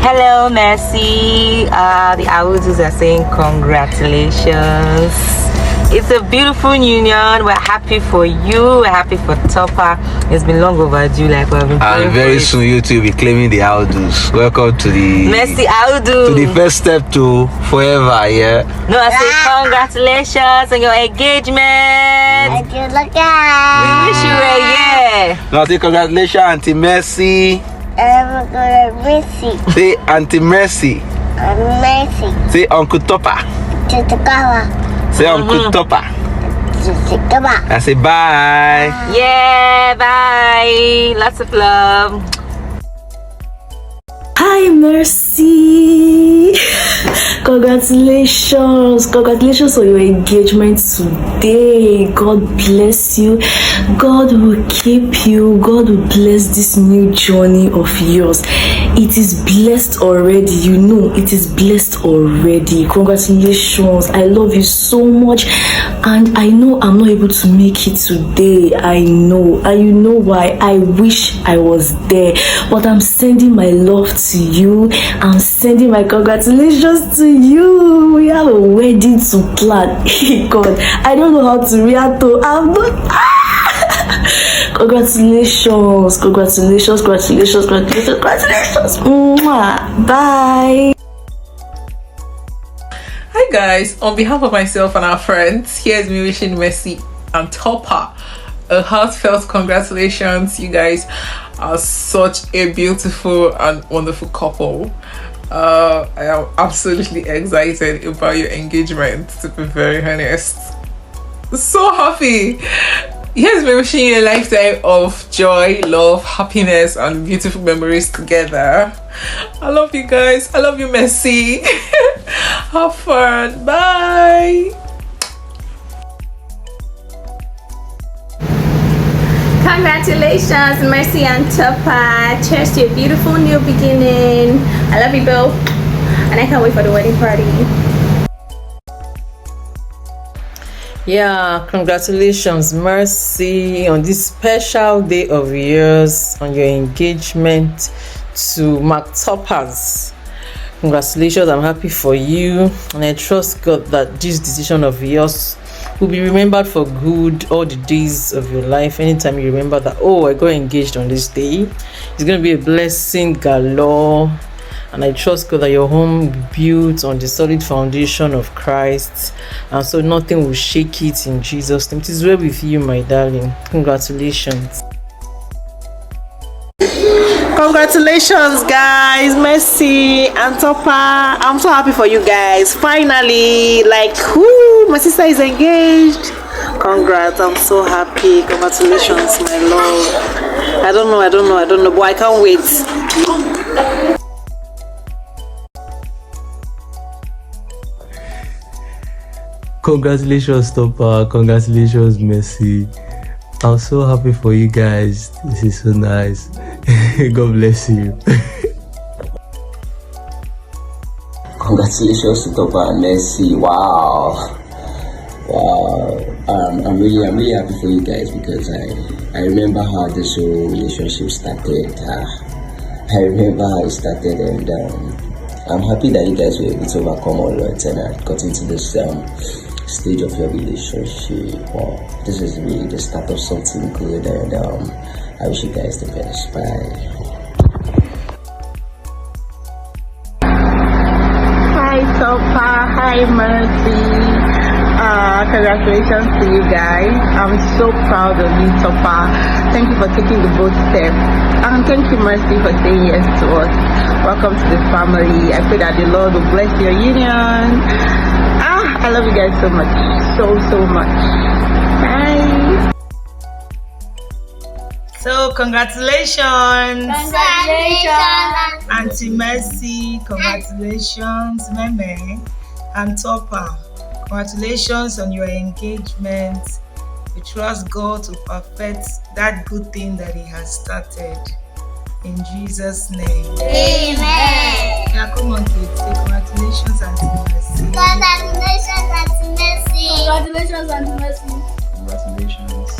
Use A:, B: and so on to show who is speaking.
A: Hello, Mercy. The Awudus are saying congratulations. It's a beautiful union. We're happy for you. We're happy for Topper. It's been long overdue, like we've been praying.
B: And very soon you two will be claiming the Awudus. Welcome to the
A: Mercy Awudu.
B: To the first step to forever, yeah.
A: No, I say congratulations on your engagement. We wish you a year.
B: No, I say congratulations, Auntie Mercy.
C: Mercy.
B: Say Auntie Mercy.
C: Mercy.
B: Say Uncle Topper. Say Uncle Topper. I say bye.
A: Yeah, bye. Lots of love.
D: Hi, Mercy. Congratulations on your engagement today. God bless you. God will keep you. God will bless this new journey of yours. It is blessed already. You know it is blessed already. Congratulations. I love you so much, and I know I'm not able to make it today. I know, and you know why. I wish I was there, but I'm sending my love to you. I'm sending my congratulations to you. We have a wedding to plan. God, I don't know how to react to. I'm not. Congratulations. Mwah. Bye.
E: Hi guys, on behalf of myself and our friends, here's me wishing Mercy and Topper a heartfelt congratulations. You guys are such a beautiful and wonderful couple. I am absolutely excited about your engagement, to be very honest. So happy. Here's me wishing you a lifetime of joy, love, happiness, and beautiful memories together. I love you guys. I love you, Mercy. Have fun. Bye.
F: Congratulations, Mercy and Topper. Cheers to a beautiful new beginning. I love you both, and I can't wait for the wedding party.
G: Yeah, congratulations, Mercy, on this special day of yours, on your engagement to Mark Toppers. Congratulations, I'm happy for you, and I trust God that this decision of yours will be remembered for good all the days of your life. Anytime you remember that, oh, I got engaged on this day, it's going to be a blessing galore. And I trust God that your home will be built on the solid foundation of Christ, and so nothing will shake it in Jesus' name. It is well with you, my darling. Congratulations.
H: Congratulations, guys, Mercy and Topper. I'm so happy for you guys. Finally, like, whoo, my sister is engaged. Congrats, I'm so happy. Congratulations, my love. I don't know, but I can't wait.
I: Congratulations, Topper. Congratulations, Mercy. I'm so happy for you guys. This is so nice. God bless you.
J: Congratulations to Topper and Mercy. Wow. I'm really happy for you guys, because I remember how this whole relationship started. I remember how it started, and I'm happy that you guys were able to overcome all that and got into this stage of your relationship. Wow, this is really the start of something good, and I wish you guys the best. Bye.
H: Hi, Topper. Hi, Mercy. Congratulations to you guys. I'm so proud of you, Topper. Thank you for taking the bold step, and thank you, Mercy, for saying yes to us. Welcome to the family. I pray that the Lord will bless your union. I love you guys so much, so much. Bye.
K: So congratulations, Auntie Mercy. Congratulations, Meme and Topper. Congratulations on your engagement. We trust God to perfect that good thing that He has started. In Jesus' name.
C: Amen.
K: Yeah, come on, kids. Say congratulations, Auntie Mercy.
C: Congratulations, Auntie Mercy.
F: Congratulations, Auntie Mercy.
K: Congratulations.